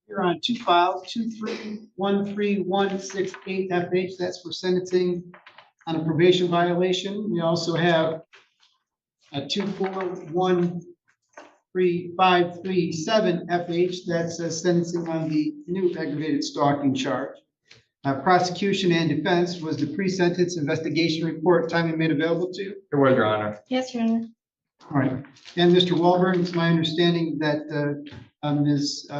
You're on two files, 2313168FH. That's for sentencing on a probation violation. We also have a 2413537FH. That's sentencing on the new aggravated stalking charge. Prosecution and defense, was the pre-sentence investigation report timely made available to you? It was, Your Honor. Yes, Your Honor. All right. And Mr. Wahlberg, it's my understanding that Ms.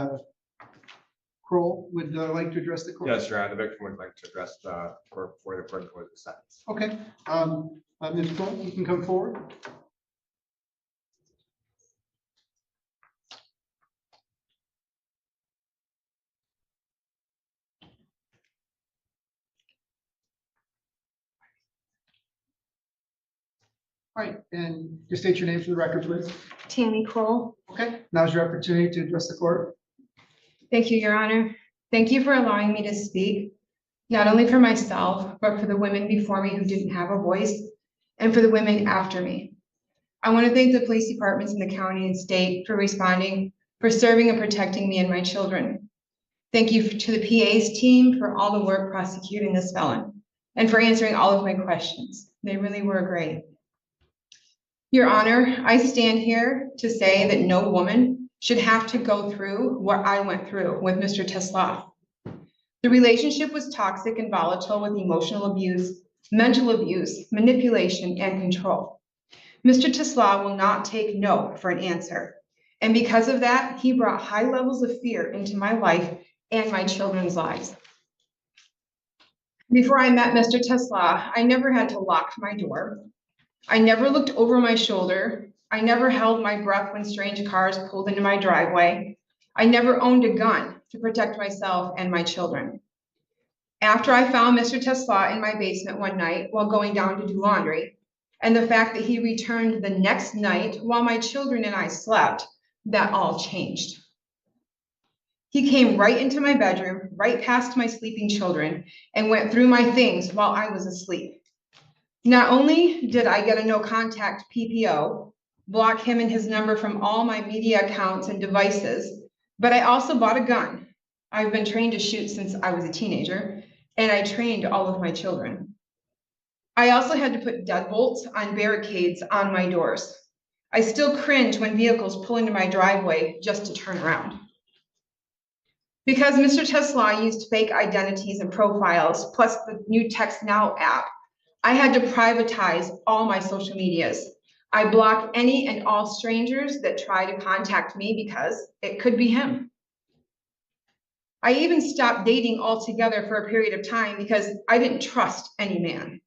Kroll would like to address the court. Yes, Your Honor. The victim would like to address the court before the court goes to sentence. Okay. Ms. Kroll, you can come forward. All right, and just state your name for the record, please. Tammy Kroll. Okay, now's your opportunity to address the court. Thank you, Your Honor. Thank you for allowing me to speak, not only for myself, but for the women before me who didn't have a voice, and for the women after me. I want to thank the police departments in the county and state for responding, for serving and protecting me and my children. Thank you to the PA's team for all the work prosecuting this felon, and for answering all of my questions. They really were great. Your Honor, I stand here to say that no woman should have to go through what I went through with Mr. Tesla. The relationship was toxic and volatile with emotional abuse, mental abuse, manipulation, and control. Mr. Tesla will not take no for an answer. And because of that, he brought high levels of fear into my life and my children's lives. Before I met Mr. Tesla, I never had to lock my door. I never looked over my shoulder. I never held my breath when strange cars pulled into my driveway. I never owned a gun to protect myself and my children. After I found Mr. Tesla in my basement one night while going down to do laundry, and the fact that he returned the next night while my children and I slept, that all changed. He came right into my bedroom, right past my sleeping children, and went through my things while I was asleep. Not only did I get a no contact PPO, block him and his number from all my media accounts and devices, but I also bought a gun. I've been trained to shoot since I was a teenager, and I trained all of my children. I also had to put deadbolts on barricades on my doors. I still cringe when vehicles pull into my driveway just to turn around. Because Mr. Tesla used fake identities and profiles, plus the new Text Now app, I had to privatize all my social medias. I block any and all strangers that try to contact me because it could be him. I even stopped dating altogether for a period of time because I didn't trust any man.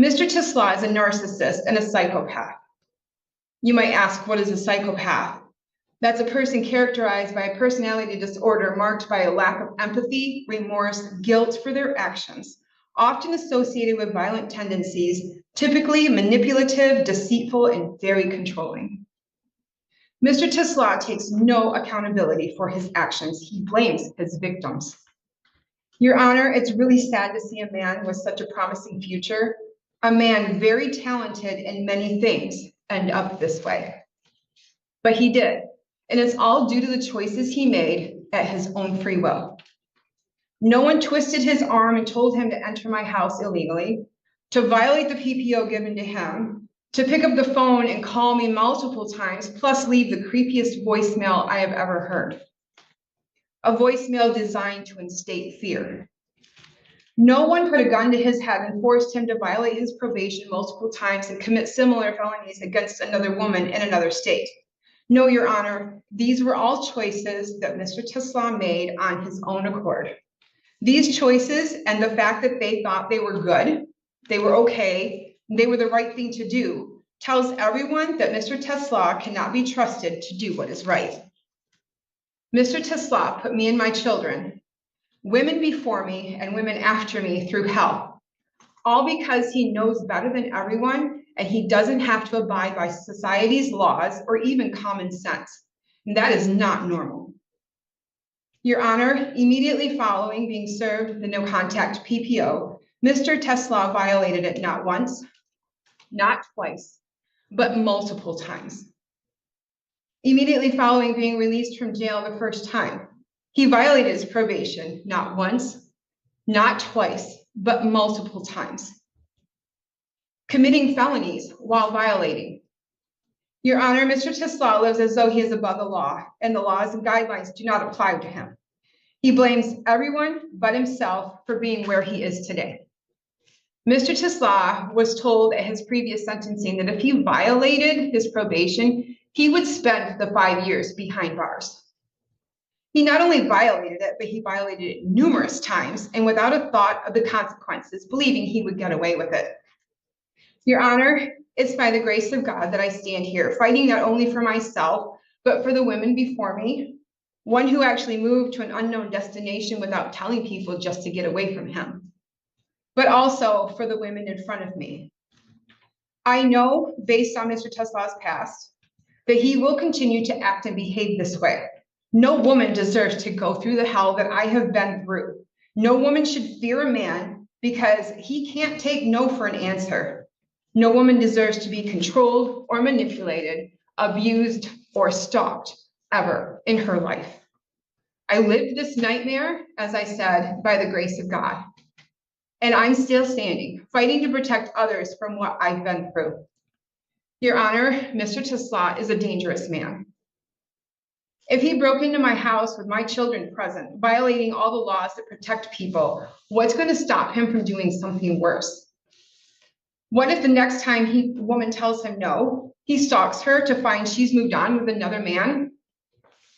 Mr. Tesla is a narcissist and a psychopath. You might ask, what is a psychopath? That's a person characterized by a personality disorder marked by a lack of empathy, remorse, guilt for their actions, often associated with violent tendencies, typically manipulative, deceitful, and very controlling. Mr. Tesla takes no accountability for his actions. He blames his victims. Your Honor, it's really sad to see a man with such a promising future, a man very talented in many things, end up this way. But he did, and it's all due to the choices he made at his own free will. No one twisted his arm and told him to enter my house illegally, to violate the PPO given to him, to pick up the phone and call me multiple times, plus leave the creepiest voicemail I have ever heard. A voicemail designed to instate fear. No one put a gun to his head and forced him to violate his probation multiple times and commit similar felonies against another woman in another state. No, Your Honor, these were all choices that Mr. Tesla made on his own accord. These choices and the fact that they thought they were good, they were okay, they were the right thing to do, tells everyone that Mr. Tesla cannot be trusted to do what is right. Mr. Tesla put me and my children, women before me and women after me, through hell, all because he knows better than everyone and he doesn't have to abide by society's laws or even common sense. And that is not normal. Your Honor, immediately following being served the no contact PPO, Mr. Tesla violated it not once, not twice, but multiple times. Immediately following being released from jail the first time, he violated his probation not once, not twice, but multiple times, committing felonies while violating. Your Honor, Mr. Tislaw lives as though he is above the law, and the laws and guidelines do not apply to him. He blames everyone but himself for being where he is today. Mr. Tislaw was told at his previous sentencing that if he violated his probation, he would spend the 5 years behind bars. He not only violated it, but he violated it numerous times and without a thought of the consequences, believing he would get away with it. Your Honor, it's by the grace of God that I stand here, fighting not only for myself, but for the women before me, one who actually moved to an unknown destination without telling people just to get away from him, but also for the women in front of me. I know, based on Mr. Teslaw's past, that he will continue to act and behave this way. No woman deserves to go through the hell that I have been through. No woman should fear a man because he can't take no for an answer. No woman deserves to be controlled or manipulated, abused or stalked ever in her life. I lived this nightmare, as I said, by the grace of God. And I'm still standing, fighting to protect others from what I've been through. Your Honor, Mr. Tislaw is a dangerous man. If he broke into my house with my children present, violating all the laws that protect people, what's going to stop him from doing something worse? What if the next time the woman tells him no, he stalks her to find she's moved on with another man?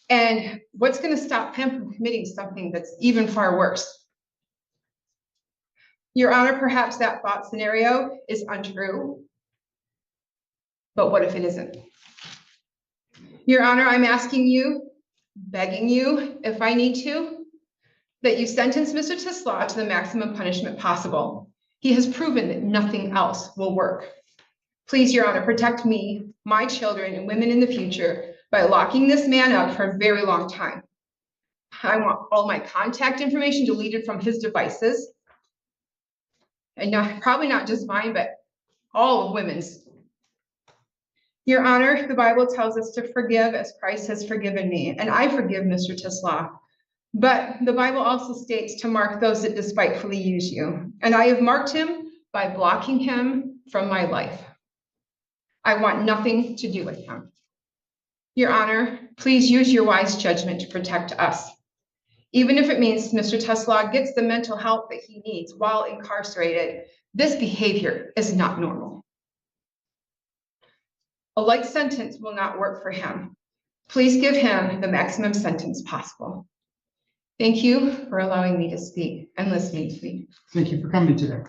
And what's going to stop him from committing something that's even far worse? Your Honor, perhaps that thought scenario is untrue, but what if it isn't? Your Honor, I'm asking you, begging you, if I need to, that you sentence Mr. Tislaw to the maximum punishment possible. He has proven that nothing else will work. Please, Your Honor, protect me, my children, and women in the future by locking this man up for a very long time. I want all my contact information deleted from his devices. And probably not just mine, but all of women's. Your Honor, the Bible tells us to forgive as Christ has forgiven me, and I forgive Mr. Tislaw. But the Bible also states to mark those that despitefully use you, and I have marked him by blocking him from my life. I want nothing to do with him. Your Honor, please use your wise judgment to protect us. Even if it means Mr. Tislaw gets the mental help that he needs while incarcerated, this behavior is not normal. A light sentence will not work for him. Please give him the maximum sentence possible. Thank you for allowing me to speak and listening to me. Thank you for coming today.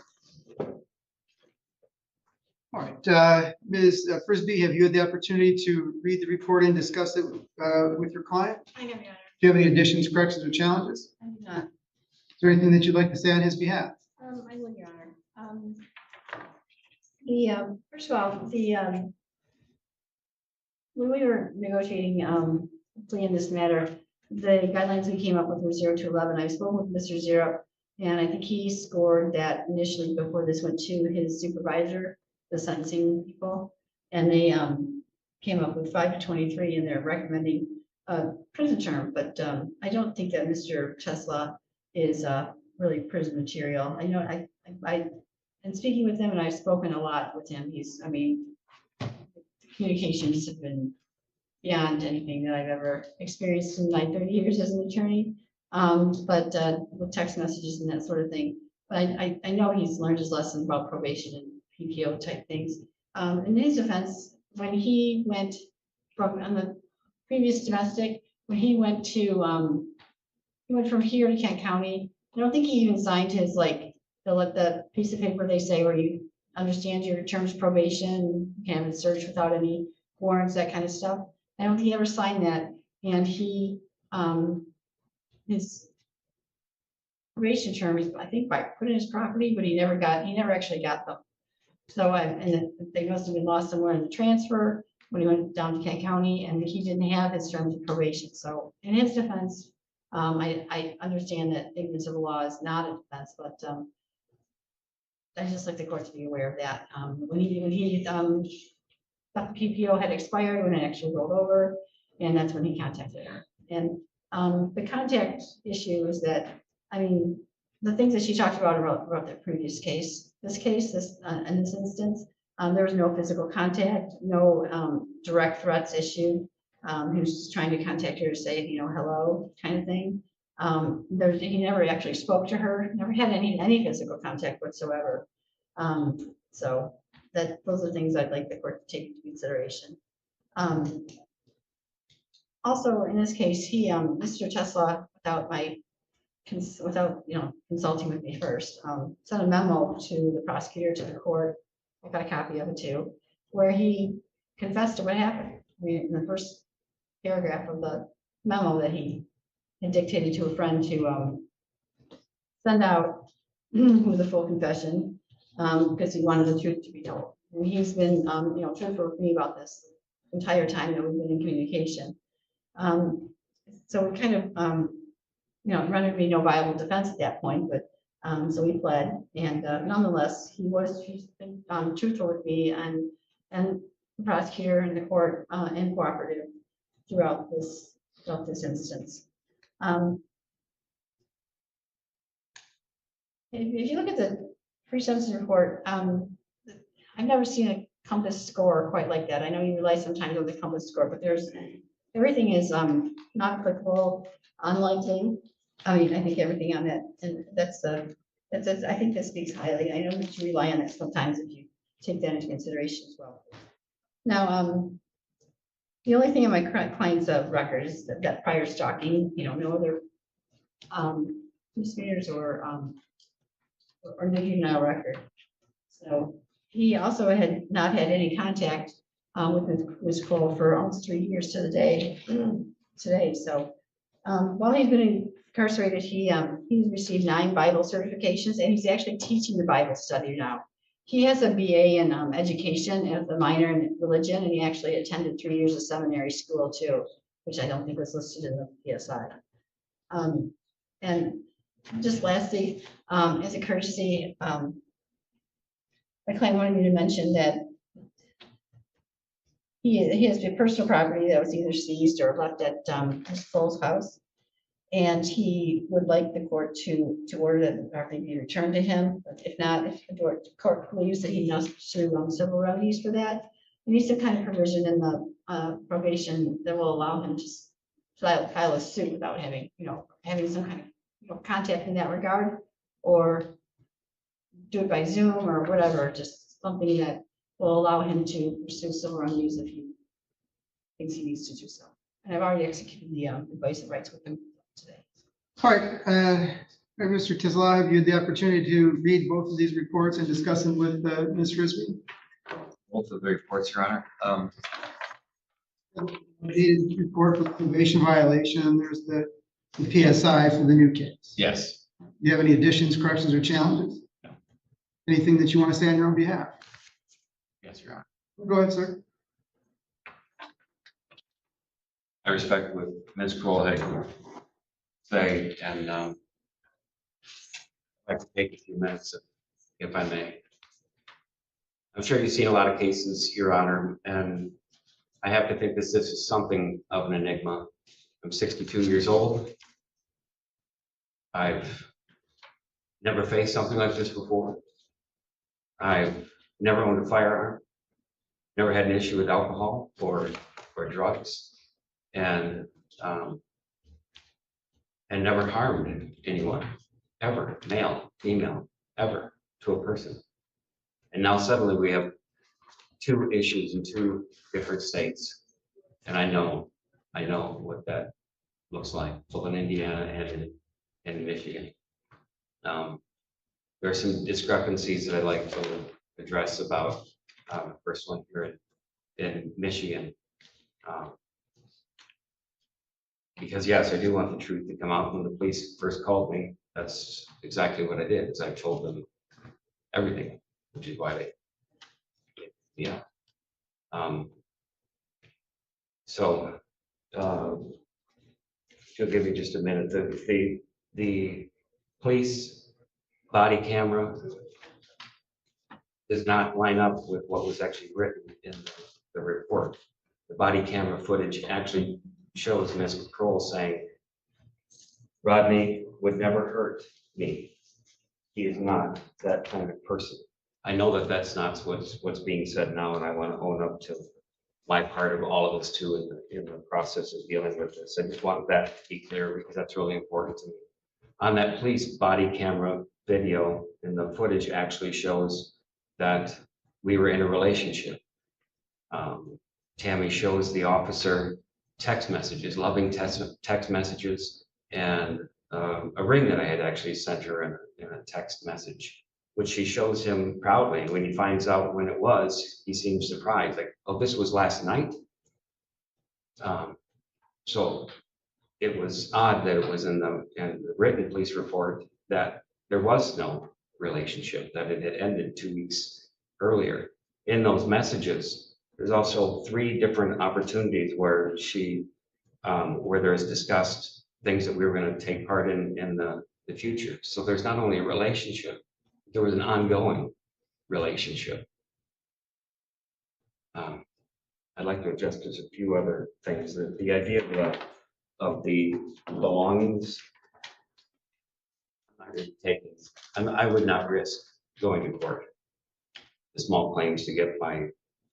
All right, Ms. Frisbee, have you had the opportunity to read the report and discuss it with your client? I have, Your Honor. Do you have any additions, corrections, or challenges? I do not. Is there anything that you'd like to say on his behalf? I would, Your Honor. First of all, when we were negotiating plea in this matter, the guidelines we came up with were 0 to 11. I spoke with Mr. Zero, and I think he scored that initially before this went to his supervisor, the sentencing people, and they came up with 5 to 23, and they're recommending a prison term. But I don't think that Mr. Tislaw is really prison material. I know I and speaking with him, and I've spoken a lot with him. The communications have been beyond anything that I've ever experienced in my 30 years as an attorney. But with text messages and that sort of thing. But I know he's learned his lesson about probation and PPO type things. In his defense, when he went on the previous domestic, when he went from here to Kent County, I don't think he even signed his the piece of paper they say where you understand your terms of probation, you can have it searched without any warrants, that kind of stuff. I don't think he ever signed that, and he his probation terms, I think, by put in his property, but he never actually got them. So and they must have been lost somewhere in the transfer when he went down to Kent County, and he didn't have his terms of probation. So in his defense, I understand that ignorance of the law is not a defense, but I just like the court to be aware of that. When he thought the PPO had expired, when it actually rolled over, and that's when he contacted her. And the contact issue is that, I mean, the things that she talked about the previous case, in this instance, there was no physical contact, no direct threats issued. He was just trying to contact her to say, hello, kind of thing. He never actually spoke to her, never had any physical contact whatsoever. So those are things I'd like the court to take into consideration. Also, in this case, Mr. Tesla, without consulting with me first, sent a memo to the prosecutor, to the court. I got a copy of it too, where he confessed to what happened. In the first paragraph of the memo that he had dictated to a friend to send out with a full confession, because he wanted the truth to be told. And he's been, truthful with me about this entire time that we've been in communication. So it kind of, rendered me no viable defense at that point, but so we pled, and nonetheless, he's been truthful with me and the prosecutor and the court and cooperative throughout this instance. If you look at the pre-sentence report, I've never seen a compass score quite like that. I know you rely sometimes on the compass score, but everything is not applicable, unlikely. I mean, I think everything on that, and I think that speaks highly. I know that you rely on it sometimes if you take that into consideration as well. Now, the only thing in my client's record is that prior stalking, no other misdemeanors or no juvenile record. So he also had not had any contact with Ms. Cole for almost 3 years to the day today. So while he's been incarcerated, he's received 9 Bible certifications, and he's actually teaching the Bible study now. He has a BA in education and a minor in religion, and he actually attended 3 years of seminary school too, which I don't think was listed in the PSI. And just lastly, as a courtesy, my client wanted me to mention that he has personal property that was either seized or left at Ms. Cole's house. And he would like the court to order that the property be returned to him. But if not, if the court believes that he must pursue civil remedies for that, there needs some kind of provision in the probation that will allow him to file a suit without having some kind of contact in that regard, or do it by Zoom or whatever, just something that will allow him to pursue civil remedies if he thinks he needs to do so. And I've already executed the advice and rights with him today. All right, Mr. Tisla, have you had the opportunity to read both of these reports and discuss them with Ms. Frisbee? Both of the reports, Your Honor. The report for probation violation, and there's the PSI for the new case. Yes. Do you have any additions, corrections, or challenges? No. Anything that you want to say on your own behalf? Yes, Your Honor. Go ahead, sir. I respect what Ms. Kroll had to say, and I'd like to take a few minutes, if I may. I'm sure you've seen a lot of cases, Your Honor, and I have to think this is something of an enigma. I'm 62 years old. I've never faced something like this before. I've never owned a firearm, never had an issue with alcohol or drugs, and never harmed anyone, ever, male, female, ever, to a person. And now suddenly we have 2 issues in 2 different states, and I know what that looks like, both in Indiana and in Michigan. There are some discrepancies that I'd like to address about the first one here in Michigan. Because yes, I do want the truth to come out. When the police first called me, that's exactly what I did, is I told them everything, which is why they, yeah. So, she'll give me just a minute. The police body camera does not line up with what was actually written in the report. the body camera footage actually shows Miss Kroll saying, Rodney would never hurt me. He is not that kind of person. I know that that's not what's being said now, and I want to own up to my part of all of this too in the process of dealing with this. I just want that to be clear because that's really important to me. On that police body camera video, and the footage actually shows that we were in a relationship. Tammy shows the officer text messages, loving text messages, and a ring that I had actually sent her in a text message, which she shows him proudly. And when he finds out when it was, he seems surprised, like, oh, this was last night? So it was odd that it was in the written police report that there was no relationship, that it had ended 2 weeks earlier. In those messages, there's also 3 different opportunities where where there's discussed things that we were going to take part in the future. So there's not only a relationship, there was an ongoing relationship. I'd like to address just a few other things. The idea of the belongings, I'm not really taking, I would not risk going to court. The small claims to get my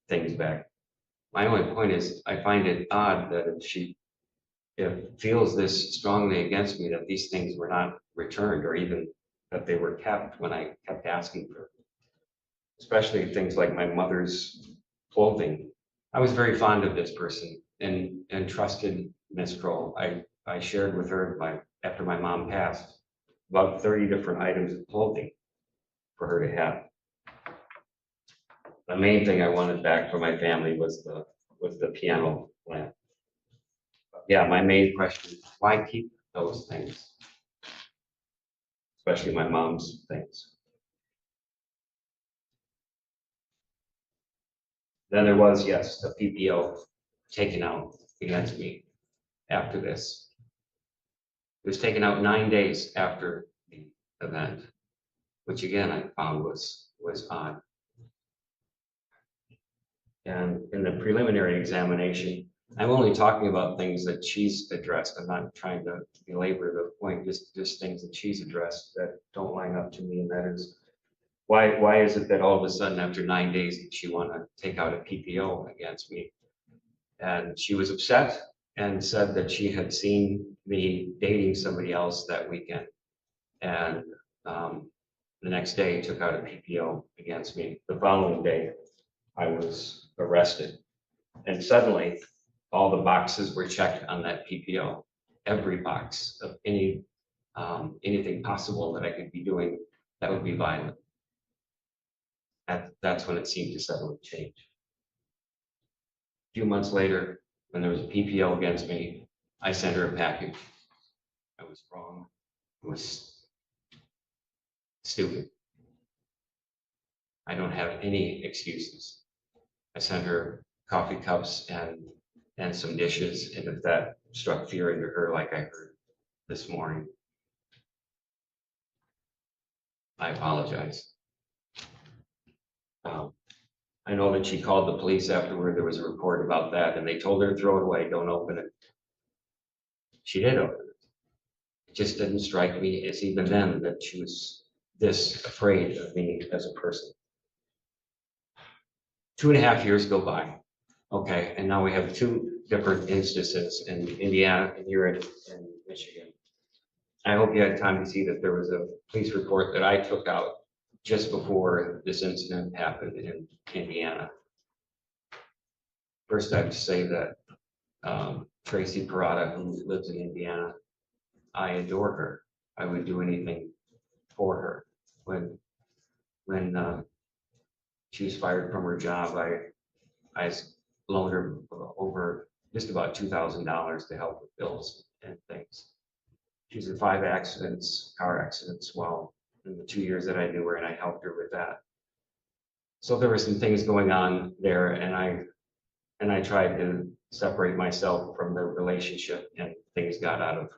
things back. My only point is, I find it odd that if she feels this strongly against me, that these things were not returned, or even that they were kept when I kept asking for them. Especially things like my mother's clothing. I was very fond of this person and trusted Miss Kroll. I shared with her after my mom passed about 30 different items of clothing for her to have. The main thing I wanted back for my family was the piano lamp. Yeah, my main question is, why keep those things? Especially my mom's things. Then there was, yes, a PPO taken out against me after this. It was taken out 9 days after the event, which again, I found was odd. And in the preliminary examination, I'm only talking about things that she's addressed. I'm not trying to belabor the point, just things that she's addressed that don't line up to me. And that is, why is it that all of a sudden after 9 days did she want to take out a PPO against me? And she was upset and said that she had seen me dating somebody else that weekend. And the next day took out a PPO against me. The following day, I was arrested. And suddenly, all the boxes were checked on that PPO. Every box of anything possible that I could be doing that would be violent. That's when it seemed to suddenly change. A few months later, when there was a PPO against me, I sent her a package. I was wrong. It was stupid. I don't have any excuses. I sent her coffee cups and some dishes, and if that struck fear into her like I heard this morning, I apologize. I know that she called the police afterward. There was a report about that, and they told her to throw it away, don't open it. She did open it. It just didn't strike me as even then that she was this afraid of me as a person. 2.5 years go by. Okay, and now we have 2 different instances in Indiana and here in Michigan. I hope you had time to see that there was a police report that I took out just before this incident happened in Indiana. First, I have to say that Tracy Parada, who lives in Indiana, I adore her. I would do anything for her. When she was fired from her job, I loaned her over just about $2,000 to help with bills and things. She's in 5 accidents, car accidents, well, in the 2 years that I knew her, and I helped her with that. So there were some things going on there, and I tried to separate myself from the relationship, and things got out of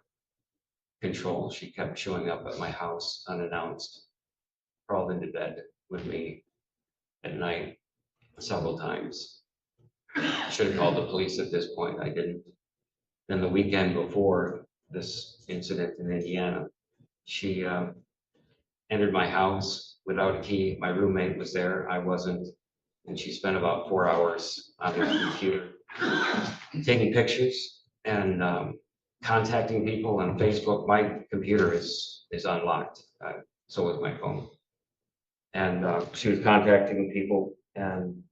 control. She kept showing up at my house unannounced, crawled into bed with me at night several times. Should have called the police at this point. I didn't. Then the weekend before this incident in Indiana, she entered my house without a key. My roommate was there. I wasn't. And she spent about 4 hours on her computer taking pictures and contacting people on Facebook. My computer is unlocked. So is my phone. And she was contacting people, and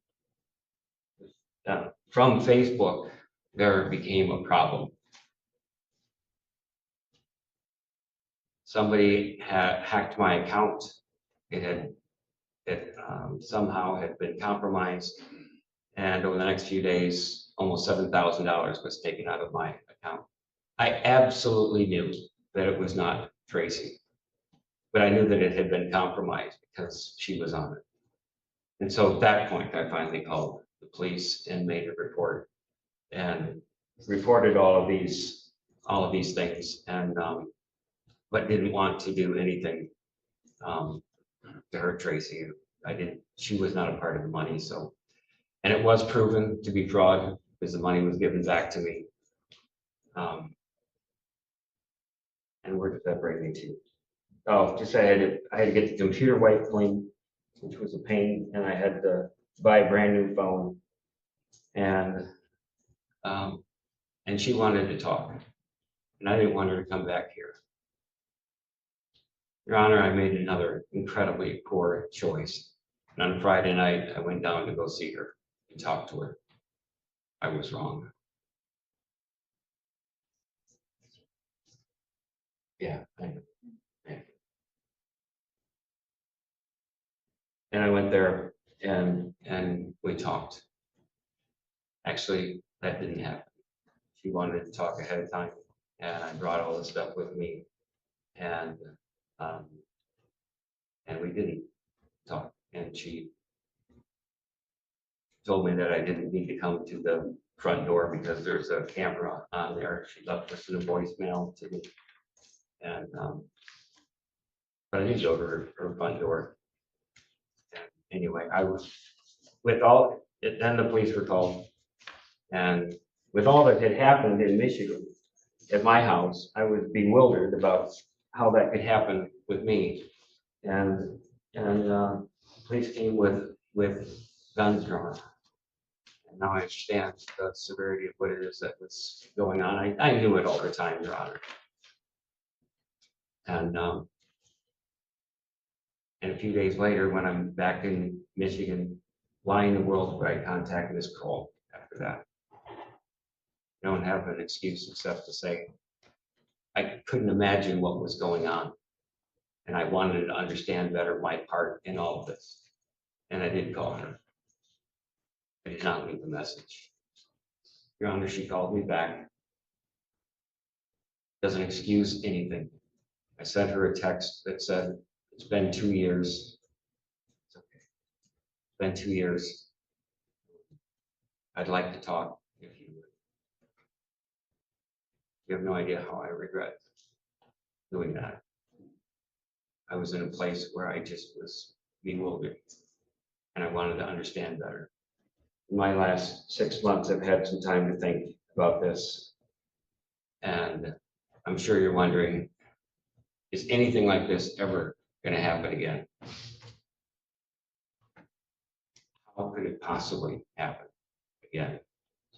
from Facebook, there became a problem. Somebody had hacked my account. It somehow had been compromised, and over the next few days, almost $7,000 was taken out of my account. I absolutely knew that it was not Tracy, but I knew that it had been compromised because she was on it. And so at that point, I finally called the police and made a report and reported all of these things, and but didn't want to do anything to hurt Tracy. She was not a part of the money, so, and it was proven to be fraud because the money was given back to me. And where did that bring me to? Oh, just I had to get the computer wiped clean, which was a pain, and I had to buy a brand new phone. And she wanted to talk, and I didn't want her to come back here. Your Honor, I made another incredibly poor choice. And on Friday night, I went down to go see her and talk to her. I was wrong. Yeah, thank you. And I went there and we talked. Actually, that didn't happen. She wanted to talk ahead of time, and I brought all the stuff with me, and we didn't talk. And she told me that I didn't need to come to the front door because there's a camera on there. She left us in a voicemail to me, and but I didn't go to her front door. And anyway, I was then the police were called, and with all that had happened in Michigan at my house, I was bewildered about how that could happen with me. And police came with guns drawn. And now I understand the severity of what it is that was going on. I knew it all the time, Your Honor. And a few days later, when I'm back in Michigan, why in the world would I contact Ms. Kroll after that? I don't have an excuse except to say I couldn't imagine what was going on. And I wanted to understand better my part in all of this. And I did call her. I did not leave a message. Your Honor, she called me back. Doesn't excuse anything. I sent her a text that said, it's been 2 years. It's okay. It's been 2 years. I'd like to talk if you would. You have no idea how I regret doing that. I was in a place where I just was bewildered, and I wanted to understand better. In my last 6 months, I've had some time to think about this, and I'm sure you're wondering, is anything like this ever going to happen again? How could it possibly happen again?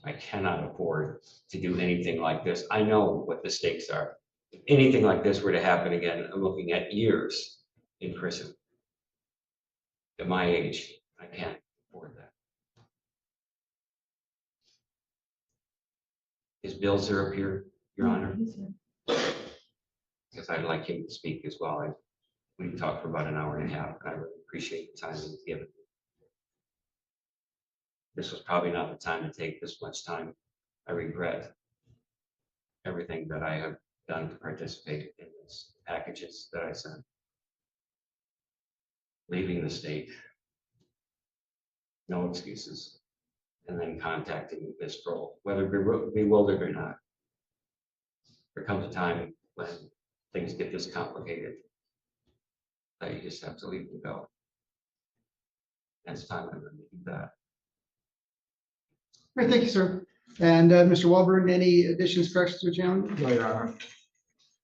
I cannot afford to do anything like this. I know what the stakes are. If anything like this were to happen again, I'm looking at years in prison. At my age, I can't afford that. Is Bill Syrup here, Your Honor? Because I'd like him to speak as well. We talked for about an hour and a half, and I really appreciate the time that was given. This was probably not the time to take this much time. I regret everything that I have done to participate in these packages that I sent. Leaving the state, no excuses, and then contacting Ms. Kroll, whether bewildered or not. There comes a time when things get this complicated that you just have to leave them go. And it's time I'm going to do that. right, thank you, sir. And Mr. Walburn, any additions, corrections, or challenges? No, Your Honor.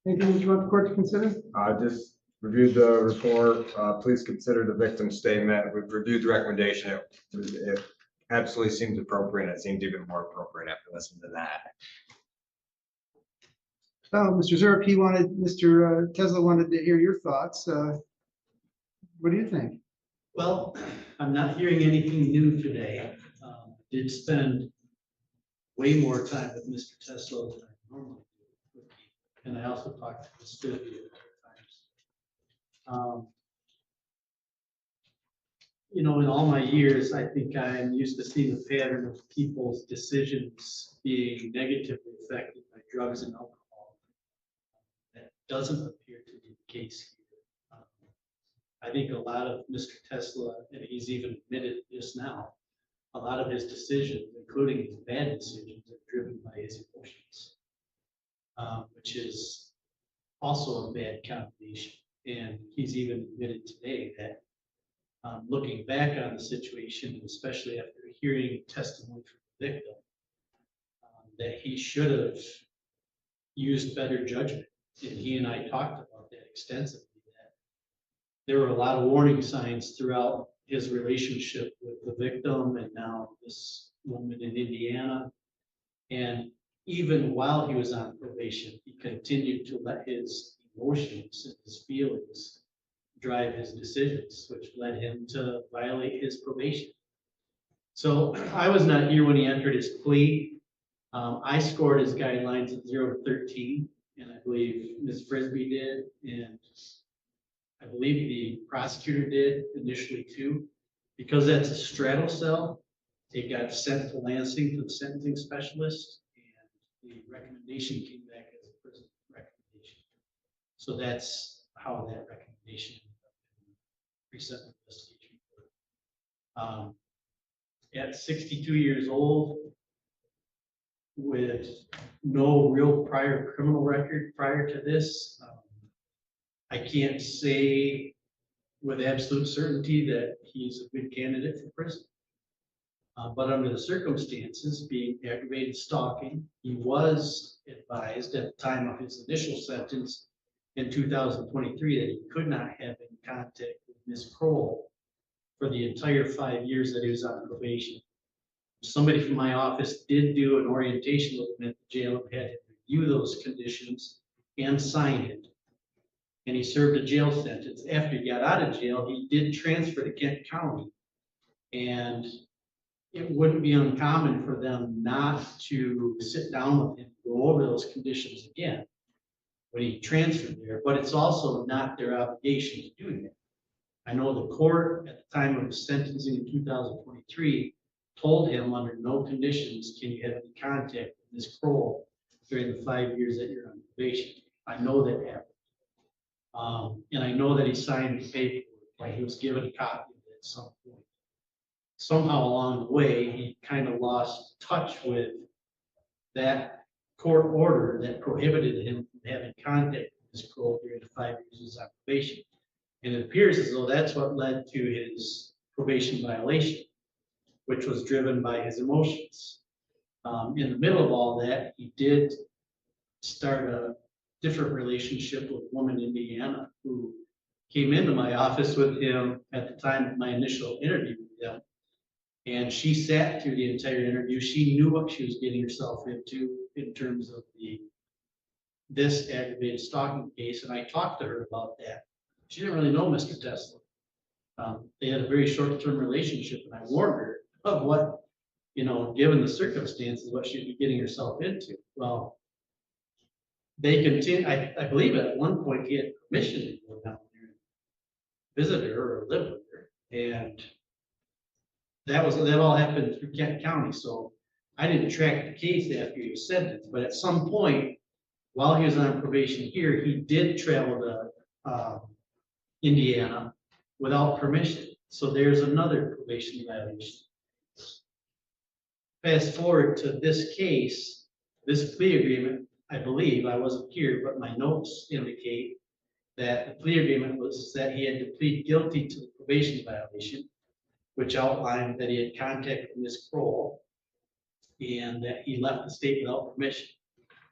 Anything that you want the court to consider? Just reviewed the report. Please consider the victim's statement. We've reviewed the recommendation. It absolutely seems appropriate. It seems even more appropriate after listening to that. Oh, Mr. Zerp, Mr. Tesla wanted to hear your thoughts. What do you think? Well, I'm not hearing anything new today. Did spend way more time with Mr. Tesla than I normally do. And I also talked to the city at other times. You know, in all my years, I think I'm used to seeing a pattern of people's decisions being negatively affected by drugs and alcohol. That doesn't appear to be the case here. I think a lot of Mr. Tesla, and he's even admitted this now, a lot of his decisions, including his bad decisions, are driven by his emotions, which is also a bad combination. And he's even admitted today that looking back on the situation, especially after hearing testimony from the victim, that he should have used better judgment. And he and I talked about that extensively, that there were a lot of warning signs throughout his relationship with the victim and now this woman in Indiana. And even while he was on probation, he continued to let his emotions and his feelings drive his decisions, which led him to violate his probation. So I was not here when he entered his plea. I scored his guidelines at 0 to 13, and I believe Ms. Frisbee did, and I believe the prosecutor did initially too. Because that's a straddle cell, it got sent to Lansing to the sentencing specialist, and the recommendation came back as a prison recommendation. So that's how that recommendation ended up in the pre-sentence investigation report. At 62 years old, with no real prior criminal record prior to this, I can't say with absolute certainty that he's a good candidate for prison. But under the circumstances, being aggravated stalking, he was advised at the time of his initial sentence in 2023 that he could not have any contact with Ms. Kroll for the entire 5 years that he was on probation. Somebody from my office did do an orientation with him at the jail and had him review those conditions and sign it. And he served a jail sentence. After he got out of jail, he did transfer to Kent County. And it wouldn't be uncommon for them not to sit down with him, go over those conditions again when he transferred there, but it's also not their obligation to do that. I know the court at the time of his sentencing in 2023 told him under no conditions can you have any contact with Ms. Kroll during the 5 years that you're on probation. I know that happened. And I know that he signed the paperwork, like he was given a copy of it at some point. Somehow along the way, he kind of lost touch with that court order that prohibited him from having contact with Ms. Kroll during the 5 years he was on probation. And it appears as though that's what led to his probation violation, which was driven by his emotions. In the middle of all that, he did start a different relationship with a woman in Indiana who came into my office with him at the time of my initial interview with him. And she sat through the entire interview. She knew what she was getting herself into in terms of this aggravated stalking case. And I talked to her about that. She didn't really know Mr. Tesla. They had a very short-term relationship, and I warned her of what, given the circumstances, what she'd be getting herself into. Well, they continue. I believe at one point he had permission to go down there and visit her or live with her, and that all happened through Kent County. So I didn't track the case after he was sentenced, but at some point while he was on probation here, he did travel to Indiana without permission. So there's another probation violation. Fast forward to this case, this plea agreement, I believe, I wasn't here, but my notes indicate that the plea agreement was that he had to plead guilty to the probation violation, which outlined that he had contact with Ms. Kroll, and that he left the state without permission.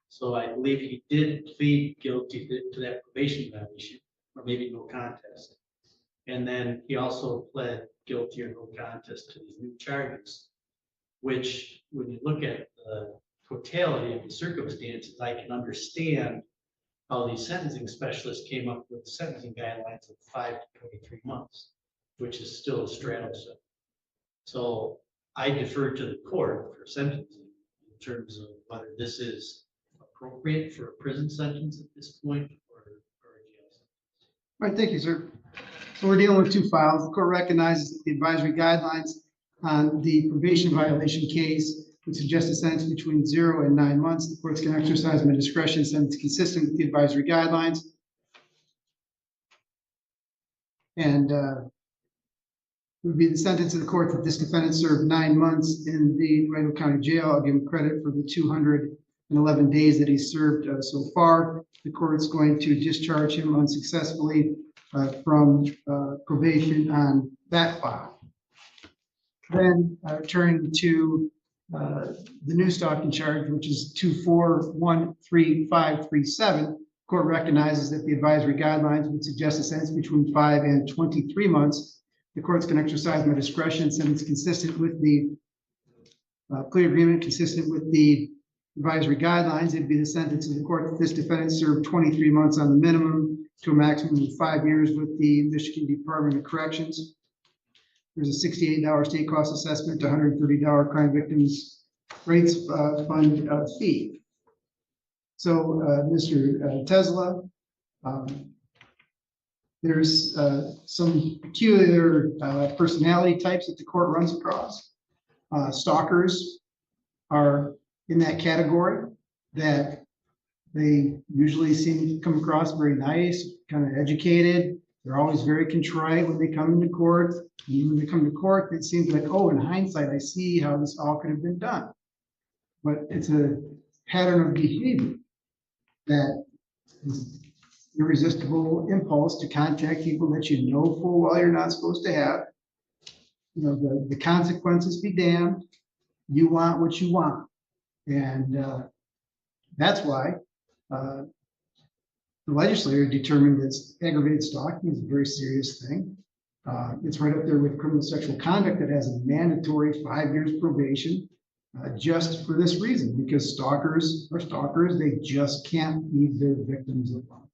So I believe he did plead guilty to that probation violation, or maybe no contest. And then he also pled guilty or no contest to these new charges, which, when you look at the totality of the circumstances, I can understand how these sentencing specialists came up with sentencing guidelines of 5 to 23 months, which is still a straddle zone. So I defer to the court for sentencing in terms of whether this is appropriate for a prison sentence at this point or a jail sentence. All right, thank you, sir. So we're dealing with two files. The court recognizes that the advisory guidelines on the probation violation case would suggest a sentence between 0 and 9 months. The courts can exercise my discretion, sentence consistent with the advisory guidelines. And would be the sentence of the court that this defendant served 9 months in the Laredo County Jail. I'll give him credit for the 211 days that he served so far. The court's going to discharge him unsuccessfully from probation on that file. Then turning to the new stalking charge, which is 2413537. Court recognizes that the advisory guidelines would suggest a sentence between 5 and 23 months. The courts can exercise my discretion, sentence consistent with the plea agreement, consistent with the advisory guidelines. It'd be the sentence of the court that this defendant served 23 months on the minimum to a maximum of 5 years with the Michigan Department of Corrections. There's a $68 state cost assessment to $130 crime victims rates fund fee. So Mr. Tesla, there's some peculiar personality types that the court runs across. Stalkers are in that category, that they usually seem to come across very nice, kind of educated. They're always very contrite when they come into court. And when they come to court, it seems like, oh, in hindsight, I see how this all could have been done. But it's a pattern of behavior that is irresistible impulse to contact people that you know full well you're not supposed to have. You know, the consequences be damned. You want what you want. And that's why the legislature determined that aggravated stalking is a very serious thing. It's right up there with criminal sexual conduct that has a mandatory 5 years probation just for this reason, because stalkers are stalkers. They just can't leave their victims alone.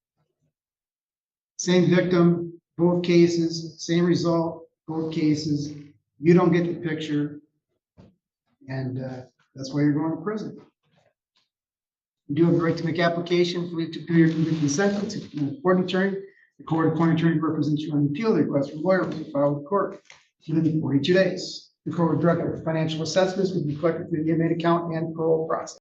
Same victim, both cases, same result, both cases. You don't get the picture. And that's why you're going to prison. You do have the right to make application for leave to appear in the sentence. If you're an court attorney, the court appointed attorney represents you on the appeal. The request from lawyer will be filed with the court within 42 days. The court would direct that financial assessments would be collected through the inmate account and parole process.